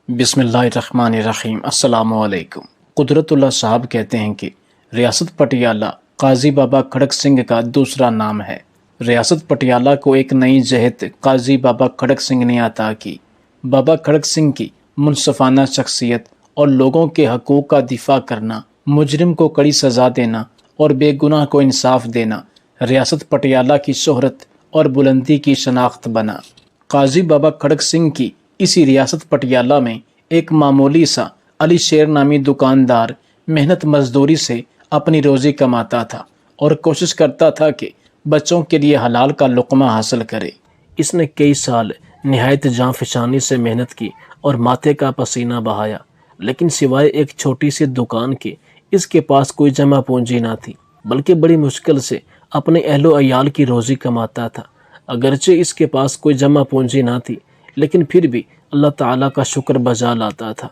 بسم اللہ الرحمن الرحیم۔ السلام علیکم۔ قدرت اللہ صاحب کہتے ہیں کہ ریاست پٹیالہ قاضی بابا کھڑک سنگھ کا دوسرا نام ہے۔ ریاست پٹیالہ کو ایک نئی جہت قاضی بابا کھڑک سنگھ نے عطا کی۔ بابا کھڑک سنگھ کی منصفانہ شخصیت اور لوگوں کے حقوق کا دفاع کرنا، مجرم کو کڑی سزا دینا اور بے گناہ کو انصاف دینا ریاست پٹیالہ کی شہرت اور بلندی کی شناخت بنا۔ قاضی بابا کھڑک سنگھ کی اسی ریاست پٹیالہ میں ایک معمولی سا علی شیر نامی دکاندار محنت مزدوری سے اپنی روزی کماتا تھا اور کوشش کرتا تھا کہ بچوں کے لیے حلال کا لقمہ حاصل کرے۔ اس نے کئی سال نہایت جاں فشانی سے محنت کی اور ماتھے کا پسینہ بہایا، لیکن سوائے ایک چھوٹی سی دکان کے اس کے پاس کوئی جمع پونجی نہ تھی، بلکہ بڑی مشکل سے اپنے اہل و عیال کی روزی کماتا تھا۔ اگرچہ اس کے پاس کوئی جمع پونجی نہ تھی، لیکن پھر بھی اللہ تعالیٰ کا شکر بجا لاتا تھا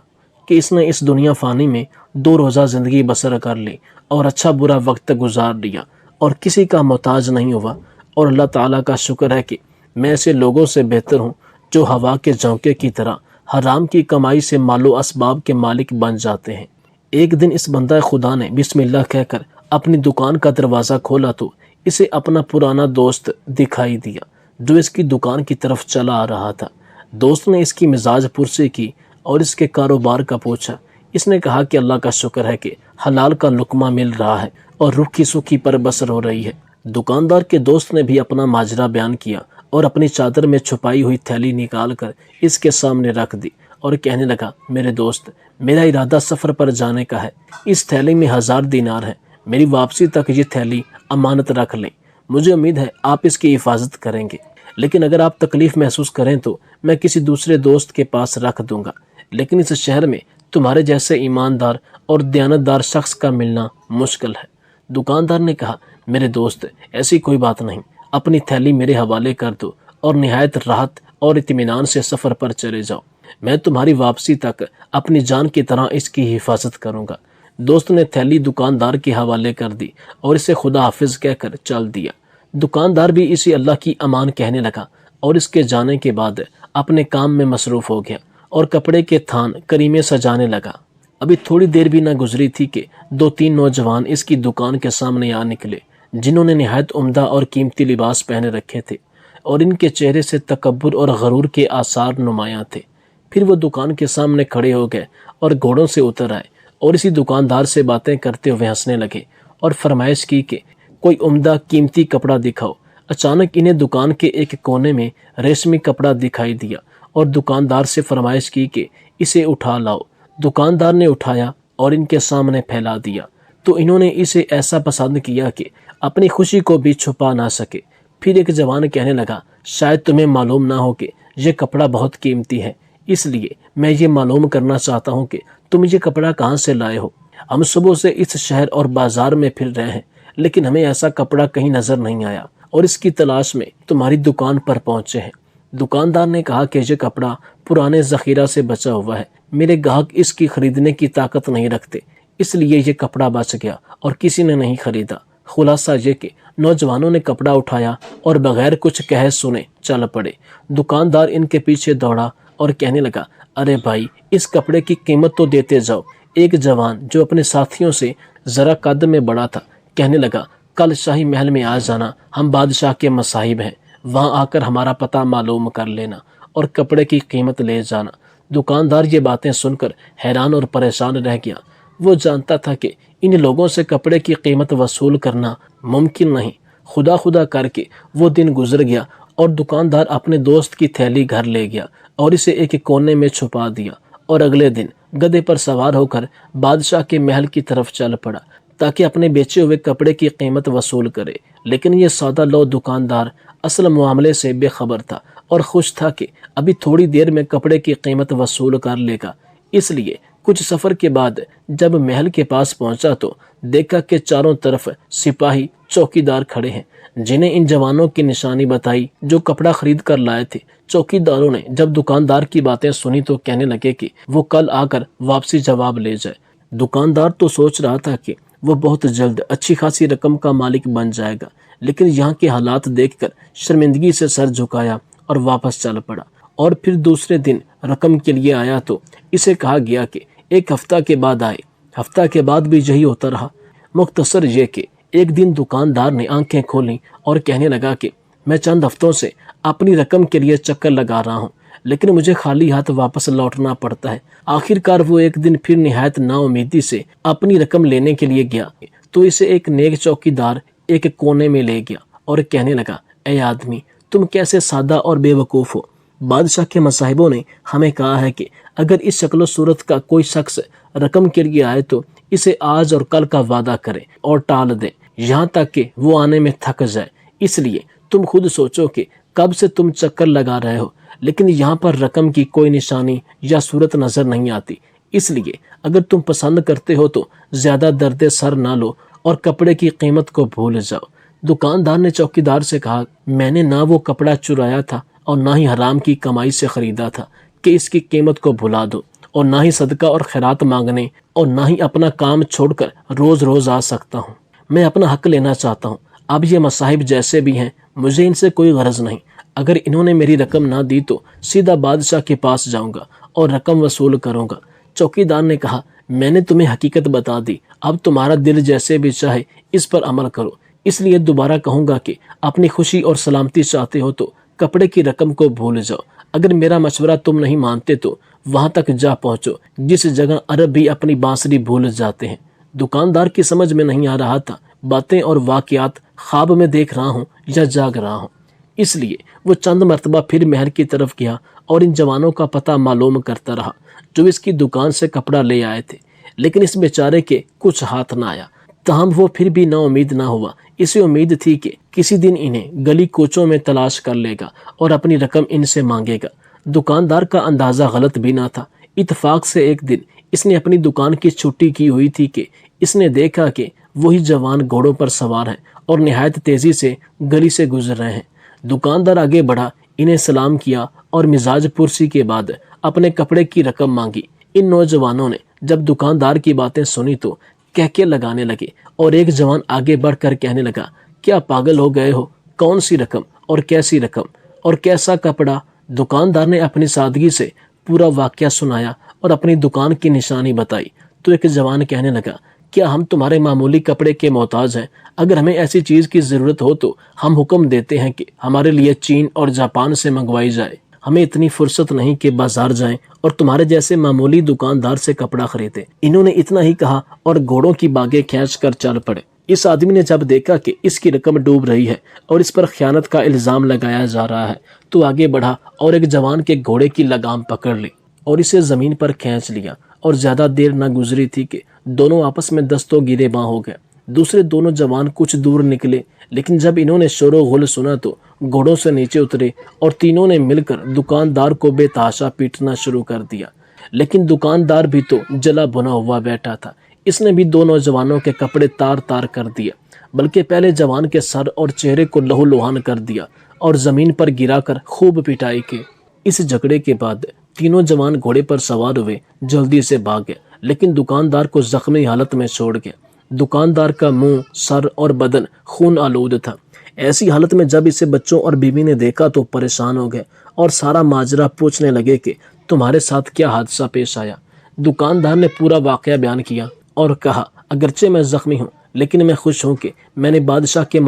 کہ اس نے اس دنیا فانی میں 2 روزہ زندگی بسر کر لی اور اچھا برا وقت گزار لیا اور کسی کا محتاج نہیں ہوا۔ اور اللہ تعالیٰ کا شکر ہے کہ میں ایسے لوگوں سے بہتر ہوں جو ہوا کے جھونکے کی طرح حرام کی کمائی سے مال و اسباب کے مالک بن جاتے ہیں۔ ایک دن اس بندہ خدا نے بسم اللہ کہہ کر اپنی دکان کا دروازہ کھولا تو اسے اپنا پرانا دوست دکھائی دیا جو اس کی دکان کی طرف چلا آ رہا تھا۔ دوست نے اس کی مزاج پرسی کی اور اس کے کاروبار کا پوچھا۔ اس نے کہا کہ اللہ کا شکر ہے کہ حلال کا لقمہ مل رہا ہے اور رکھی سکھی پر بسر ہو رہی ہے۔ دکاندار کے دوست نے بھی اپنا ماجرا بیان کیا اور اپنی چادر میں چھپائی ہوئی تھیلی نکال کر اس کے سامنے رکھ دی اور کہنے لگا، میرے دوست، میرا ارادہ سفر پر جانے کا ہے۔ اس تھیلی میں 1000 دینار ہے۔ میری واپسی تک یہ تھیلی امانت رکھ لیں۔ مجھے امید ہے آپ اس کی حفاظت کریں گے، لیکن اگر آپ تکلیف محسوس کریں تو میں کسی دوسرے دوست کے پاس رکھ دوں گا، لیکن اس شہر میں تمہارے جیسے ایماندار اور دیانتدار شخص کا ملنا مشکل ہے۔ دکاندار نے کہا، میرے دوست، ایسی کوئی بات نہیں، اپنی تھیلی میرے حوالے کر دو اور نہایت راحت اور اطمینان سے سفر پر چلے جاؤ۔ میں تمہاری واپسی تک اپنی جان کی طرح اس کی حفاظت کروں گا۔ دوست نے تھیلی دکاندار کے حوالے کر دی اور اسے خدا حافظ کہہ کر چل دیا۔ دکاندار بھی اسے اللہ کی امان کہنے لگا اور اس کے جانے کے بعد اپنے کام میں مصروف ہو گیا اور کپڑے کے تھان کریمے سجانے لگا۔ ابھی تھوڑی دیر بھی نہ گزری تھی کہ 2-3 نوجوان اس کی دکان کے سامنے آ نکلے جنہوں نے نہایت عمدہ اور قیمتی لباس پہنے رکھے تھے اور ان کے چہرے سے تکبر اور غرور کے آثار نمایاں تھے۔ پھر وہ دکان کے سامنے کھڑے ہو گئے اور گھوڑوں سے اتر آئے اور اسی دکاندار سے باتیں کرتے ہوئے ہنسنے لگے اور فرمائش کی کہ کوئی عمدہ قیمتی کپڑا دکھاؤ۔ اچانک انہیں دکان کے ایک کونے میں ریشمی کپڑا دکھائی دیا اور دکاندار سے فرمائش کی کہ اسے اٹھا لاؤ۔ دکاندار نے اٹھایا اور ان کے سامنے پھیلا دیا تو انہوں نے اسے ایسا پسند کیا کہ اپنی خوشی کو بھی چھپا نہ سکے۔ پھر ایک جوان کہنے لگا، شاید تمہیں معلوم نہ ہو کہ یہ کپڑا بہت قیمتی ہے، اس لیے میں یہ معلوم کرنا چاہتا ہوں کہ تم یہ کپڑا کہاں سے لائے ہو۔ ہم صبح سے اس شہر اور بازار میں پھر رہے ہیں، لیکن ہمیں ایسا کپڑا کہیں نظر نہیں آیا اور اس کی تلاش میں تمہاری دکان پر پہنچے ہیں۔ دکاندار نے کہا کہ یہ کپڑا پرانے ذخیرہ سے بچا ہوا ہے، میرے گاہک اس کی خریدنے کی طاقت نہیں رکھتے، اس لیے یہ کپڑا بچ گیا اور کسی نے نہیں خریدا۔ خلاصہ یہ کہ نوجوانوں نے کپڑا اٹھایا اور بغیر کچھ کہے سنے چل پڑے۔ دکاندار ان کے پیچھے دوڑا اور کہنے لگا، ارے بھائی، اس کپڑے کی قیمت تو دیتے جاؤ۔ ایک جوان جو اپنے ساتھیوں سے ذرا قد میں بڑا تھا کہنے لگا، کل شاہی محل میں آ جانا، ہم بادشاہ کے مصاحب ہیں، وہاں آ کر ہمارا پتہ معلوم کر لینا اور کپڑے کی قیمت لے جانا۔ دکاندار یہ باتیں سن کر حیران اور پریشان رہ گیا۔ وہ جانتا تھا کہ ان لوگوں سے کپڑے کی قیمت وصول کرنا ممکن نہیں۔ خدا خدا کر کے وہ دن گزر گیا اور دکاندار اپنے دوست کی تھیلی گھر لے گیا اور اسے ایک کونے میں چھپا دیا اور اگلے دن گدھے پر سوار ہو کر بادشاہ کے محل کی طرف چل پڑا تاکہ اپنے بیچے ہوئے کپڑے کی قیمت وصول کرے۔ لیکن یہ سادہ لو دکاندار اصل معاملے سے بے خبر تھا اور خوش تھا کہ ابھی تھوڑی دیر میں کپڑے کی قیمت وصول کر لے گا۔ اس لیے کچھ سفر کے بعد جب محل کے پاس پہنچا تو دیکھا کہ چاروں طرف سپاہی چوکیدار کھڑے ہیں جنہیں ان جوانوں کی نشانی بتائی جو کپڑا خرید کر لائے تھے۔ چوکیداروں نے جب دکاندار کی باتیں سنی تو کہنے لگے کہ وہ کل آ کر واپسی جواب لے جائے۔ دکاندار تو سوچ رہا تھا کہ وہ بہت جلد اچھی خاصی رقم کا مالک بن جائے گا، لیکن یہاں کے حالات دیکھ کر شرمندگی سے سر جھکایا اور واپس چل پڑا اور پھر دوسرے دن رقم کے لیے آیا تو اسے کہا گیا کہ ایک ہفتہ کے بعد آئے۔ ہفتہ کے بعد بھی یہی ہوتا رہا۔ مختصر یہ کہ ایک دن دکاندار نے آنکھیں کھولیں اور کہنے لگا کہ میں چند ہفتوں سے اپنی رقم کے لیے چکر لگا رہا ہوں، لیکن مجھے خالی ہاتھ واپس لوٹنا پڑتا ہے۔ آخر کار وہ ایک دن پھر نہایت نا امیدی سے اپنی رقم لینے کے لیے گیا تو اسے ایک نیک چوکیدار ایک کونے میں لے گیا اور کہنے لگا، اے آدمی، تم کیسے سادہ اور بے وقوف ہو۔ بادشاہ کے مصاحبوں نے ہمیں کہا ہے کہ اگر اس شکل و صورت کا کوئی شخص رقم کے لیے آئے تو اسے آج اور کل کا وعدہ کرے اور ٹال دے، یہاں تک کہ وہ آنے میں تھک جائے۔ اس لیے تم خود سوچو کہ کب سے تم چکر لگا رہے ہو، لیکن یہاں پر رقم کی کوئی نشانی یا صورت نظر نہیں آتی۔ اس لیے اگر تم پسند کرتے ہو تو زیادہ درد سر نہ لو اور کپڑے کی قیمت کو بھول جاؤ۔ دکاندار نے چوکیدار سے کہا، میں نے نہ وہ کپڑا چرایا تھا اور نہ ہی حرام کی کمائی سے خریدا تھا کہ اس کی قیمت کو بھلا دو، اور نہ ہی صدقہ اور خیرات مانگنے اور نہ ہی اپنا کام چھوڑ کر روز روز آ سکتا ہوں۔ میں اپنا حق لینا چاہتا ہوں۔ اب یہ مصاحب جیسے بھی ہیں، مجھے ان سے کوئی غرض نہیں۔ اگر انہوں نے میری رقم نہ دی تو سیدھا بادشاہ کے پاس جاؤں گا اور رقم وصول کروں گا۔ چوکیدار نے کہا، میں نے تمہیں حقیقت بتا دی، اب تمہارا دل جیسے بھی چاہے اس پر عمل کرو۔ اس لیے دوبارہ کہوں گا کہ اپنی خوشی اور سلامتی چاہتے ہو تو کپڑے کی رقم کو بھول جاؤ۔ اگر میرا مشورہ تم نہیں مانتے تو وہاں تک جا پہنچو جس جگہ عرب بھی اپنی بانسری بھول جاتے ہیں۔ دکاندار کی سمجھ میں نہیں آ رہا تھا باتیں اور واقعات خواب میں دیکھ رہا ہوں یا جاگ رہا ہوں۔ اس لیے وہ چند مرتبہ پھر محل کی طرف گیا اور ان جوانوں کا پتہ معلوم کرتا رہا جو اس کی دکان سے کپڑا لے آئے تھے، لیکن اس بیچارے کے کچھ ہاتھ نہ آیا۔ تاہم وہ پھر بھی نا امید نہ ہوا۔ اسے امید تھی کہ کسی دن انہیں گلی کوچوں میں تلاش کر لے گا اور اپنی رقم ان سے مانگے گا۔ دکاندار کا اندازہ غلط بھی نہ تھا۔ اتفاق سے ایک دن اس نے اپنی دکان کی چھٹی کی ہوئی تھی کہ اس نے دیکھا کہ وہی جوان گھوڑوں پر سوار ہیں اور نہایت تیزی سے گلی سے گزر رہے ہیں۔ دکاندار آگے بڑھا، انہیں سلام کیا اور مزاج پرسی کے بعد اپنے کپڑے کی رقم مانگی۔ ان نوجوانوں نے جب دکاندار کی باتیں سنی تو کہکے لگانے لگے اور ایک جوان آگے بڑھ کر کہنے لگا، کیا پاگل ہو گئے ہو؟ کون سی رقم اور کیسی رقم اور کیسا کپڑا؟ دکاندار نے اپنی سادگی سے پورا واقعہ سنایا اور اپنی دکان کی نشانی بتائی تو ایک جوان کہنے لگا، کیا ہم تمہارے معمولی کپڑے کے محتاج ہیں؟ اگر ہمیں ایسی چیز کی ضرورت ہو تو ہم حکم دیتے ہیں کہ ہمارے لیے چین اور جاپان سے منگوائی جائے۔ ہمیں اتنی فرصت نہیں کہ بازار جائیں اور تمہارے جیسے معمولی دکاندار سے کپڑا خریدیں۔ انہوں نے اتنا ہی کہا اور گھوڑوں کی باگیں کھینچ کر چل پڑے۔ اس آدمی نے جب دیکھا کہ اس کی رقم ڈوب رہی ہے اور اس پر خیانت کا الزام لگایا جا رہا ہے تو آگے بڑھا اور ایک جوان کے گھوڑے کی لگام پکڑ لی اور اسے زمین پر کھینچ لیا، اور زیادہ دیر نہ گزری تھی کہ دونوں آپس میں دستوں گرے باں ہو گئے۔ دوسرے دونوں جوان کچھ دور نکلے، لیکن جب انہوں نے شور و غل سنا تو گھوڑوں سے نیچے اترے اور تینوں نے مل کر دکاندار کو بے تحاشا پیٹنا شروع کر دیا۔ لیکن دکاندار بھی تو جلا بھنا ہوا بیٹھا تھا۔ اس نے بھی دو نوجوانوں کے کپڑے تار تار کر دیا، بلکہ پہلے جوان کے سر اور چہرے کو لہو لہان کر دیا اور زمین پر گرا کر خوب پٹائی کی۔ اس جھگڑے کے بعد تینوں جوان گھوڑے پر سوار ہوئے جلدی سے بھاگ گئے، لیکن دکاندار کو زخمی حالت میں چھوڑ گیا۔ دکاندار کا منہ، سر اور بدن خون آلود تھا۔ ایسی حالت میں جب اسے بچوں اور بیوی نے دیکھا تو پریشان ہو گئے اور سارا ماجرا پوچھنے لگے کہ تمہارے ساتھ کیا حادثہ پیش آیا۔ دکاندار نے پورا واقعہ بیان کیا اور کہا، اگرچہ میں زخمی ہوں لیکن میں خوش ہوں کہ میں نے بادشاہ کے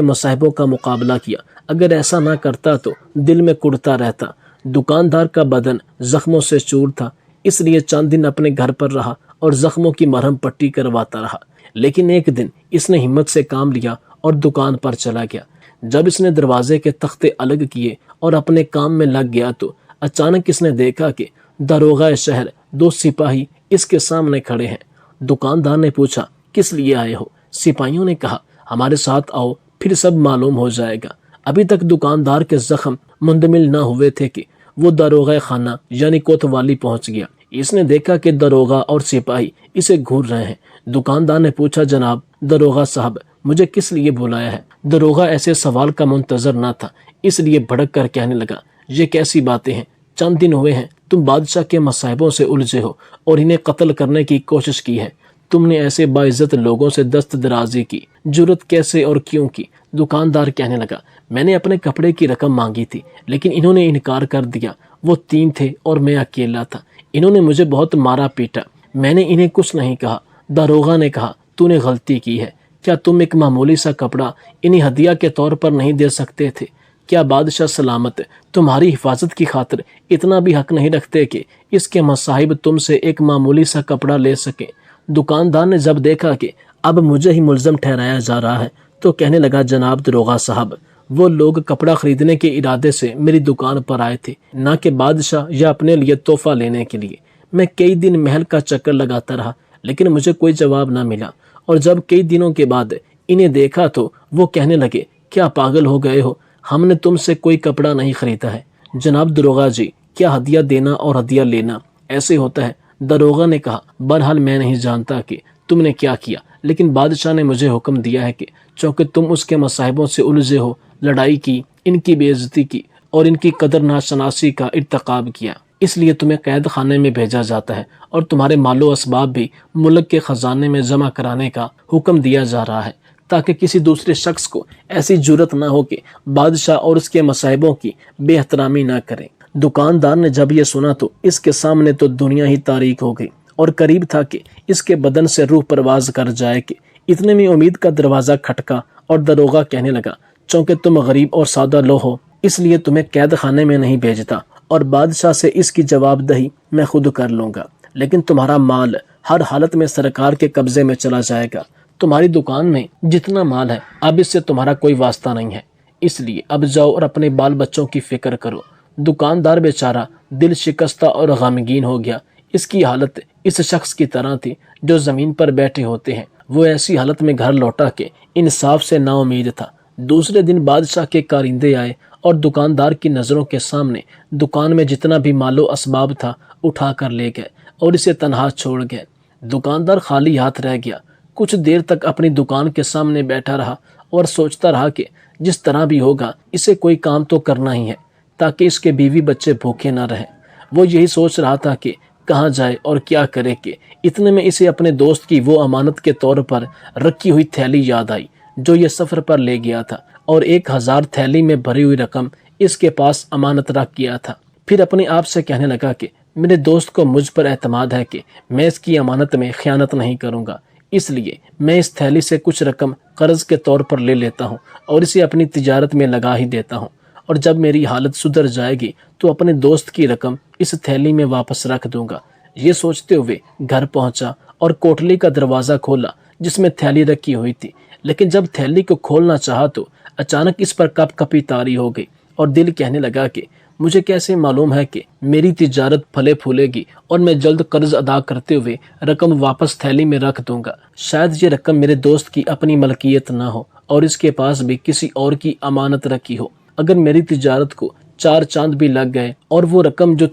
مصاحبوں کا مقابلہ کیا۔ اگر ایسا نہ کرتا تو دل میں کڑتا رہتا۔ دکاندار کا بدن زخموں سے چور تھا، اس لیے چند دن اپنے گھر پر رہا اور زخموں کی مرہم پٹی کرواتا رہا۔ لیکن ایک دن اس نے ہمت سے کام لیا اور دکان پر چلا گیا۔ جب اس نے دروازے کے تختے الگ کیے اور اپنے کام میں لگ گیا تو اچانک اس نے دیکھا کہ داروغہ شہر، دو سپاہی اس کے سامنے کھڑے ہیں۔ دکاندار نے پوچھا، کس لیے آئے ہو؟ سپاہیوں نے کہا، ہمارے ساتھ آؤ، پھر سب معلوم ہو جائے گا۔ ابھی تک دکاندار کے زخم مندمل نہ ہوئے تھے کہ وہ داروغہ خانہ یعنی کوتوالی پہنچ گیا۔ اس نے دیکھا کہ داروغہ اور سپاہی اسے گھور رہے ہیں۔ دکاندار نے پوچھا، جناب داروغہ صاحب، مجھے کس لیے بلایا ہے؟ داروغہ ایسے سوال کا منتظر نہ تھا، اس لیے بھڑک کر کہنے لگا، یہ کیسی باتیں ہیں؟ چند دن ہوئے ہیں تم بادشاہ کے مصاحبوں سے الجھے ہو اور انہیں قتل کرنے کی کوشش کی ہے۔ تم نے ایسے باعزت لوگوں سے دست درازی کی جرت کیسے اور کیوں کی؟ دکاندار کہنے لگا میں نے اپنے کپڑے کی رقم مانگی تھی لیکن انہوں نے انکار کر دیا، وہ 3 تھے اور میں اکیلا تھا، انہوں نے مجھے بہت مارا پیٹا، میں نے انہیں کچھ نہیں کہا۔ داروغہ نے کہا تو نے غلطی کی ہے، کیا تم ایک معمولی سا کپڑا انہیں ہدیہ کے طور پر نہیں دے سکتے تھے؟ کیا بادشاہ سلامت تمہاری حفاظت کی خاطر اتنا بھی حق نہیں رکھتے کہ اس کے مصاحب تم سے ایک معمولی سا کپڑا لے سکیں؟ دکاندار نے جب دیکھا کہ اب مجھے ہی ملزم ٹھہرایا جا رہا ہے تو کہنے لگا جناب داروغہ صاحب، وہ لوگ کپڑا خریدنے کے ارادے سے میری دکان پر آئے تھے، نہ کہ بادشاہ یا اپنے لیے تحفہ لینے کے لیے۔ میں کئی دن محل کا چکر لگاتا رہا لیکن مجھے کوئی جواب نہ ملا، اور جب کئی دنوں کے بعد انہیں دیکھا تو وہ کہنے لگے کیا پاگل ہو گئے ہو، ہم نے تم سے کوئی کپڑا نہیں خریدا ہے۔ جناب داروغہ جی، کیا ہدیہ دینا اور ہدیہ لینا ایسے ہوتا ہے؟ داروغہ نے کہا بہرحال میں نہیں جانتا کہ تم نے کیا کیا، لیکن بادشاہ نے مجھے حکم دیا ہے کہ چونکہ تم اس کے مصاحبوں سے الجھے ہو، لڑائی کی، ان کی بے عزتی کی اور ان کی قدر ناشناسی کا ارتکاب کیا، اس لیے تمہیں قید خانے میں بھیجا جاتا ہے اور تمہارے مال و اسباب بھی ملک کے خزانے میں جمع کرانے کا حکم دیا جا رہا ہے تاکہ کسی دوسرے شخص کو ایسی جرت نہ ہو کہ بادشاہ اور اس کے مصاحبوں کی بے احترامی نہ کرے۔ دکاندار نے جب یہ سنا تو اس کے سامنے تو دنیا ہی تاریک ہو گئی اور قریب تھا کہ اس کے بدن سے روح پرواز کر جائے کہ اتنے میں امید کا دروازہ کھٹکا اور داروغہ کہنے لگا چونکہ تم غریب اور سادہ لوگ ہو اس لیے تمہیں قید خانے میں نہیں بھیجتا اور بادشاہ سے اس کی جواب دہی میں خود کر لوں گا، لیکن تمہارا مال ہر حالت میں سرکار کے قبضے میں چلا جائے گا۔ تمہاری دکان میں جتنا مال ہے اب اس سے تمہارا کوئی واسطہ نہیں ہے، اس لیے اب جاؤ اور اپنے بال بچوں کی فکر کرو۔ دکاندار بیچارہ دل شکستہ اور غمگین ہو گیا۔ اس کی حالت اس شخص کی طرح تھی جو زمین پر بیٹھے ہوتے ہیں۔ وہ ایسی حالت میں گھر لوٹا کہ انصاف سے نا امید تھا۔ دوسرے دن بادشاہ کے کارندے آئے اور دکاندار کی نظروں کے سامنے دکان میں جتنا بھی مال و اسباب تھا اٹھا کر لے گئے اور اسے تنہا چھوڑ گئے۔ دکاندار خالی ہاتھ رہ گیا۔ کچھ دیر تک اپنی دکان کے سامنے بیٹھا رہا اور سوچتا رہا کہ جس طرح بھی ہوگا اسے کوئی کام تو کرنا ہی ہے تاکہ اس کے بیوی بچے بھوکے نہ رہیں۔ وہ یہی سوچ رہا تھا کہ کہاں جائے اور کیا کرے کہ اتنے میں اسے اپنے دوست کی وہ امانت کے طور پر رکھی ہوئی تھیلی یاد آئی جو یہ سفر پر لے گیا تھا، اور 1000 تھیلی میں بھری ہوئی رقم اس کے پاس امانت رکھ گیا تھا۔ پھر اپنے آپ سے کہنے لگا کہ میرے دوست کو مجھ پر اعتماد ہے کہ میں اس کی امانت میں خیانت نہیں کروں گا، اس لیے میں اس تھیلی سے کچھ رقم قرض کے طور پر لے لیتا ہوں اور اسے اپنی تجارت میں لگا ہی دیتا ہوں، اور جب میری حالت سدھر جائے گی تو اپنے دوست کی رقم اس تھیلی میں واپس رکھ دوں گا۔ یہ سوچتے ہوئے گھر پہنچا اور کوٹلی کا دروازہ کھولا جس میں تھیلی رکھی ہوئی تھی، لیکن جب تھیلی کو کھولنا چاہا تو اچانک اس پر کپ کپی طاری ہو گئی اور دل کہنے لگا کہ مجھے کیسے معلوم ہے کہ میری تجارت پھلے پھولے گی اور میں جلد قرض ادا کرتے ہوئے رقم واپس تھیلی میں رکھ دوں گا۔ شاید یہ رقم میرے دوست کی اپنی ملکیت نہ ہو اور اس کے پاس بھی کسی اور کی امانت رکھی ہو۔ اگر میری تجارت کو 4 چاند بھی لگ گئے اور وہ رقم جو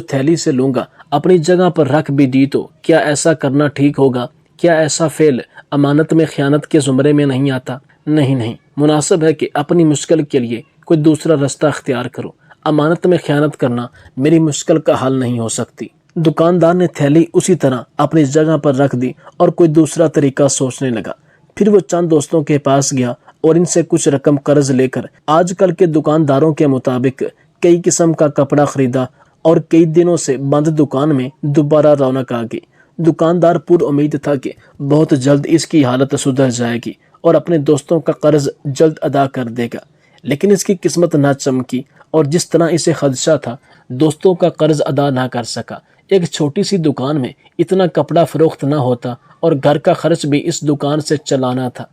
تھیلی سے لوں گا اپنی جگہ پر رکھ بھی دی تو کیا ایسا کرنا ٹھیک ہوگا؟ کیا ایسا فعل امانت میں خیانت کے زمرے میں نہیں آتا؟ نہیں، مناسب ہے کہ اپنی مشکل کے لیے کوئی دوسرا راستہ اختیار کرو۔ امانت میں خیانت کرنا میری مشکل کا حل نہیں ہو سکتی۔ دکاندار نے تھیلی اسی طرح اپنی جگہ پر رکھ دی اور کوئی دوسرا طریقہ سوچنے لگا۔ پھر وہ چند دوستوں کے پاس گیا اور ان سے کچھ رقم قرض لے کر آج کل کے دکانداروں کے مطابق کئی قسم کا کپڑا خریدا اور کئی دنوں سے بند دکان میں دوبارہ رونق آ گئی۔ دکاندار پر امید تھا کہ بہت جلد اس کی حالت سدھر جائے گی اور اپنے دوستوں کا قرض جلد ادا کر دے گا، لیکن اس کی قسمت نہ چمکی اور جس طرح اسے خدشہ تھا دوستوں کا قرض ادا نہ کر سکا۔ ایک چھوٹی سی دکان میں اتنا کپڑا فروخت نہ ہوتا اور گھر کا خرچ بھی اس دکان سے چلانا تھا۔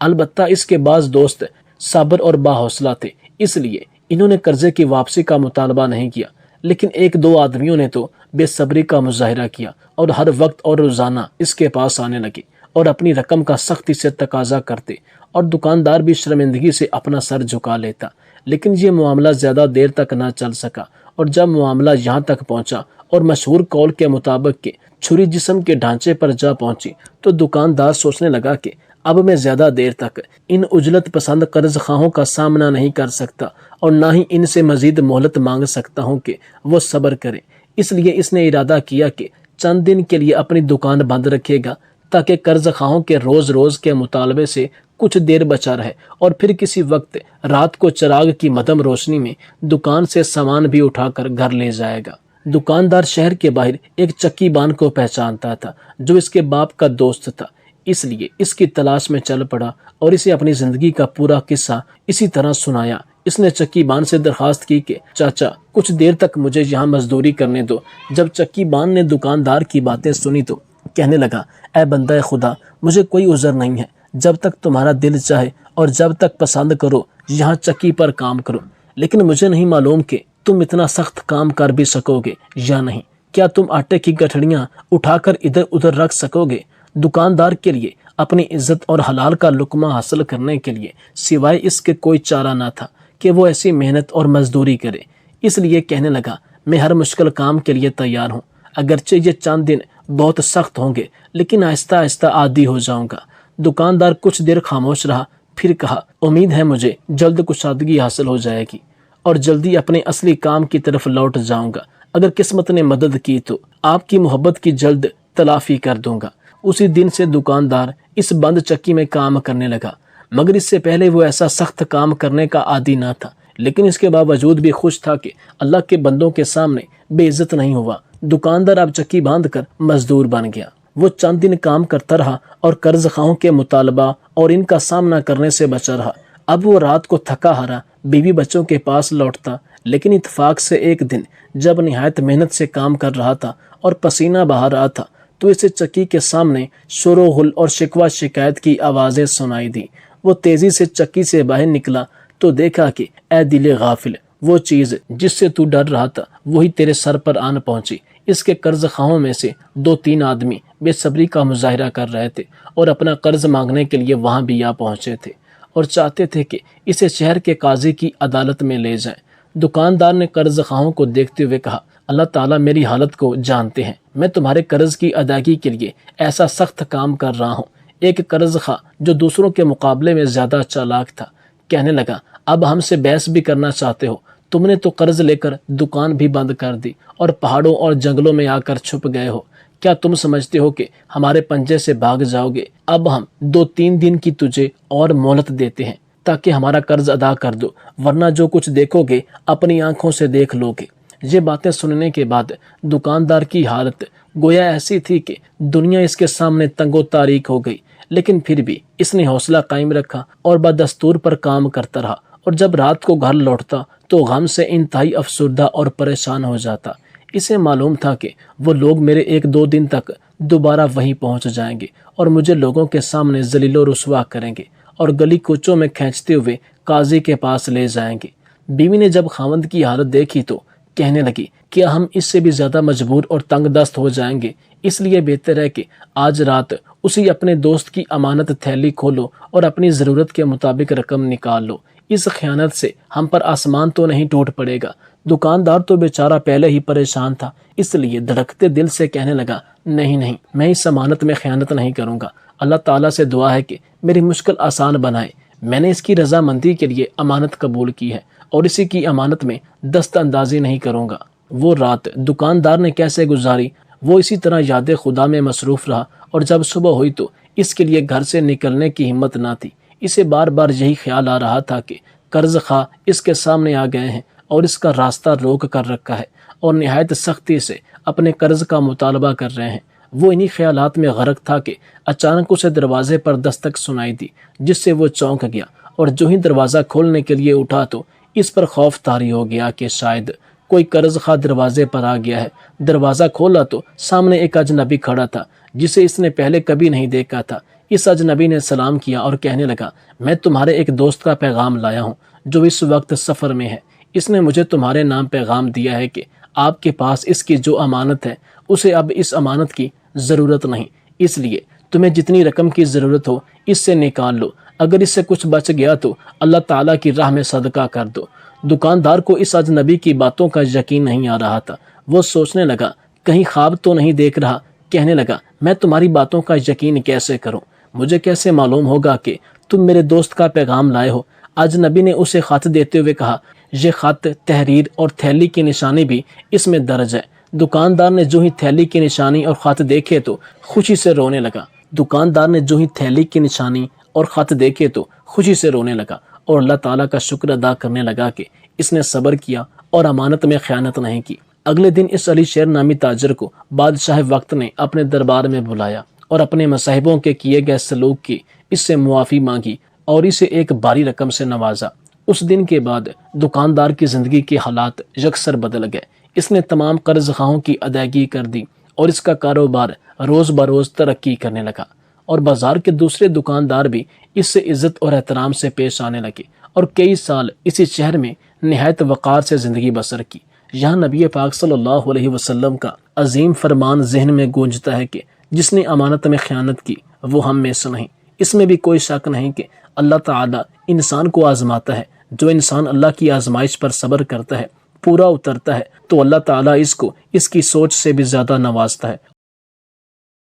البتہ اس کے بعض دوست صابر اور باحوصلہ تھے، اس لیے انہوں نے قرضے کی واپسی کا مطالبہ نہیں کیا، لیکن 1-2 آدمیوں نے تو بے صبری کا مظاہرہ کیا اور ہر وقت اور روزانہ اس کے پاس آنے لگے اور اپنی رقم کا سختی سے تقاضا کرتے، اور دکاندار بھی شرمندگی سے اپنا سر جھکا لیتا۔ لیکن یہ معاملہ زیادہ دیر تک نہ چل سکا، اور جب معاملہ یہاں تک پہنچا اور مشہور قول کے مطابق کہ چھری جسم کے ڈھانچے پر جا پہنچی تو دکاندار سوچنے لگا کہ اب میں زیادہ دیر تک ان عجلت پسند قرض خواہوں کا سامنا نہیں کر سکتا اور نہ ہی ان سے مزید مہلت مانگ سکتا ہوں کہ وہ صبر کریں۔ اس لیے اس نے ارادہ کیا کہ چند دن کے لیے اپنی دکان بند رکھے گا تاکہ قرض خواہوں کے روز روز کے مطالبے سے کچھ دیر بچا رہے اور پھر کسی وقت رات کو چراغ کی مدھم روشنی میں دکان سے سامان بھی اٹھا کر گھر لے جائے گا۔ دکاندار شہر کے باہر ایک چکی بان کو پہچانتا تھا جو اس کے باپ کا دوست تھا، اس لیے اس کی تلاش میں چل پڑا اور اسے اپنی زندگی کا پورا قصہ اسی طرح سنایا۔ اس نے چکی بان سے درخواست کی کہ چاچا کچھ دیر تک مجھے یہاں مزدوری کرنے دو۔ جب چکی بان نے دکاندار کی باتیں سنی تو کہنے لگا، اے بندہ خدا، مجھے کوئی عذر نہیں ہے، جب تک تمہارا دل چاہے اور جب تک پسند کرو یہاں چکی پر کام کرو، لیکن مجھے نہیں معلوم کہ تم اتنا سخت کام کر بھی سکو گے یا نہیں۔ کیا تم آٹے کی گٹھڑیاں اٹھا کر ادھر ادھر رکھ سکو گے؟ دکاندار کے لیے اپنی عزت اور حلال کا لقمہ حاصل کرنے کے لیے سوائے اس کے کوئی چارہ نہ تھا کہ وہ ایسی محنت اور مزدوری کرے، اس لیے کہنے لگا، میں ہر مشکل کام کے لیے تیار ہوں، اگرچہ یہ چند دن بہت سخت ہوں گے لیکن آہستہ آہستہ عادی ہو جاؤں گا۔ دکاندار کچھ دیر خاموش رہا، پھر کہا، امید ہے مجھے جلد کشادگی حاصل ہو جائے گی اور جلدی اپنے اصلی کام کی طرف لوٹ جاؤں گا۔ اگر قسمت نے مدد کی تو آپ کی محبت کی جلد تلافی کر دوں گا۔ اسی دن سے دکاندار اس بند چکی میں کام کرنے لگا، مگر اس سے پہلے وہ ایسا سخت کام کرنے کا عادی نہ تھا، لیکن اس کے باوجود بھی خوش تھا کہ اللہ کے بندوں کے سامنے بے عزت نہیں ہوا۔ دکاندار اب چکی باندھ کر مزدور بن گیا۔ وہ چند دن کام کرتا رہا اور قرض خواہوں کے مطالبہ اور ان کا سامنا کرنے سے بچا رہا۔ اب وہ رات کو تھکا ہارا بیوی بچوں کے پاس لوٹتا، لیکن اتفاق سے ایک دن جب نہایت محنت سے کام کر رہا تھا اور پسینہ بہا رہا تھا تو اسے چکی کے سامنے شور و غل اور شکوہ شکایت کی آوازیں سنائی دی۔ وہ تیزی سے چکی سے باہر نکلا تو دیکھا کہ اے دل غافل، وہ چیز جس سے تو ڈر رہا تھا وہی تیرے سر پر آن پہنچی۔ اس کے قرض خواہوں میں سے 2-3 آدمی بے صبری کا مظاہرہ کر رہے تھے اور اپنا قرض مانگنے کے لیے وہاں بھی آ پہنچے تھے اور چاہتے تھے کہ اسے شہر کے قاضی کی عدالت میں لے جائیں۔ دکاندار نے قرض خواہوں کو دیکھتے ہوئے کہا، اللہ تعالیٰ میری حالت کو جانتے ہیں، میں تمہارے قرض کی ادائیگی کے لیے ایسا سخت کام کر رہا ہوں۔ ایک قرض خواہ جو دوسروں کے مقابلے میں زیادہ چالاک تھا کہنے لگا، اب ہم سے بحث بھی کرنا چاہتے ہو؟ تم نے تو قرض لے کر دکان بھی بند کر دی اور پہاڑوں اور جنگلوں میں آ کر چھپ گئے ہو۔ کیا تم سمجھتے ہو کہ ہمارے پنجے سے بھاگ جاؤ گے؟ اب ہم 2-3 دن کی تجھے اور مہلت دیتے ہیں تاکہ ہمارا قرض ادا کر دو، ورنہ جو کچھ دیکھو گے اپنی آنکھوں سے دیکھ لو گے۔ یہ باتیں سننے کے بعد دکاندار کی حالت گویا ایسی تھی کہ دنیا اس کے سامنے تنگ و تاریک ہو گئی، لیکن پھر بھی اس نے حوصلہ قائم رکھا اور بدستور پر کام کرتا رہا، اور جب رات کو گھر لوٹتا تو غم سے انتہائی افسردہ اور پریشان ہو جاتا۔ اسے معلوم تھا کہ وہ لوگ میرے 1-2 دن تک دوبارہ وہیں پہنچ جائیں گے اور مجھے لوگوں کے سامنے ذلیل و رسوا کریں گے اور گلی کوچوں میں کھینچتے ہوئے قاضی کے پاس لے جائیں گے۔ بیوی نے جب خاوند کی حالت دیکھی تو کہنے لگی، کیا ہم اس سے بھی زیادہ مجبور اور تنگ دست ہو جائیں گے؟ اس لیے بہتر ہے کہ آج رات اسی اپنے دوست کی امانت تھیلی کھولو اور اپنی ضرورت کے مطابق رقم نکال لو۔ اس خیانت سے ہم پر آسمان تو نہیں ٹوٹ پڑے گا۔ دکاندار تو بیچارہ پہلے ہی پریشان تھا، اس لیے دھڑکتے دل سے کہنے لگا، نہیں، میں اس امانت میں خیانت نہیں کروں گا۔ اللہ تعالیٰ سے دعا ہے کہ میری مشکل آسان بنائے۔ میں نے اس کی رضامندی کے لیے امانت قبول کی ہے اور اسی کی امانت میں دست اندازی نہیں کروں گا۔ وہ رات دکاندار نے کیسے گزاری وہ اسی طرح یاد خدا میں مصروف رہا، اور جب صبح ہوئی تو اس کے لیے گھر سے نکلنے کی ہمت نہ تھی۔ اسے بار بار یہی خیال آ رہا تھا کہ قرض خواہ اس کے سامنے آ گئے ہیں اور اس کا راستہ روک کر رکھا ہے اور نہایت سختی سے اپنے قرض کا مطالبہ کر رہے ہیں۔ وہ انہی خیالات میں غرق تھا کہ اچانک اسے دروازے پر دستک سنائی دی، جس سے وہ چونک گیا، اور جو ہی دروازہ کھولنے کے لیے اٹھا تو اس پر خوف طاری ہو گیا کہ شاید کوئی قرض خواہ دروازے پر آ گیا ہے۔ دروازہ کھولا تو سامنے ایک اجنبی کھڑا تھا جسے اس نے پہلے کبھی نہیں دیکھا تھا۔ اس اجنبی نے سلام کیا اور کہنے لگا، میں تمہارے ایک دوست کا پیغام لایا ہوں جو اس وقت سفر میں ہے۔ اس نے مجھے تمہارے نام پیغام دیا ہے کہ آپ کے پاس اس کی جو امانت ہے اسے اب اس امانت کی ضرورت نہیں، اس لیے تمہیں جتنی رقم کی ضرورت ہو اس سے نکال لو، اگر اس سے کچھ بچ گیا تو اللہ تعالیٰ کی راہ میں صدقہ کر دو۔ دکاندار کو اس اجنبی کی باتوں کا یقین نہیں آ رہا تھا۔ وہ سوچنے لگا، کہیں خواب تو نہیں دیکھ رہا۔ کہنے لگا، میں تمہاری باتوں کا یقین کیسے کروں؟ مجھے کیسے معلوم ہوگا کہ تم میرے دوست کا پیغام لائے ہو؟ اجنبی نے اسے خط دیتے ہوئے کہا، یہ خط تحریر اور تھیلی کی نشانی بھی اس میں درج ہے۔ دکاندار نے جو ہی تھیلی کی نشانی اور خط دیکھے تو خوشی سے رونے لگا۔ دکاندار نے جو ہی تھیلی کی نشانی اور خط دیکھے تو خوشی سے رونے لگا اور اللہ تعالیٰ کا شکر ادا کرنے لگا کہ اس نے صبر کیا اور امانت میں خیانت نہیں کی۔ اگلے دن اس علی شیر نامی تاجر کو بادشاہ وقت نے اپنے دربار میں بلایا اور اپنے مصاحبوں کے کیے گئے سلوک کی اس سے معافی مانگی اور اسے ایک بھاری رقم سے نوازا۔ اس دن کے بعد دکاندار کی زندگی کے حالات یکسر بدل گئے۔ اس نے تمام قرض خواہوں کی ادائیگی کر دی اور اس کا کاروبار روز بروز ترقی کرنے لگا اور بازار کے دوسرے دکاندار بھی اس سے عزت اور احترام سے پیش آنے لگے اور کئی سال اسی شہر میں نہایت وقار سے زندگی بسر کی۔ یہاں نبی پاک صلی اللہ علیہ وسلم کا عظیم فرمان ذہن میں گونجتا ہے کہ جس نے امانت میں خیانت کی وہ ہم میں سے نہیں۔ اس میں بھی کوئی شک نہیں کہ اللہ تعالیٰ انسان کو آزماتا ہے۔ جو انسان اللہ کی آزمائش پر صبر کرتا ہے، پورا اترتا ہے، تو اللہ تعالیٰ اس کو اس کی سوچ سے بھی زیادہ نوازتا ہے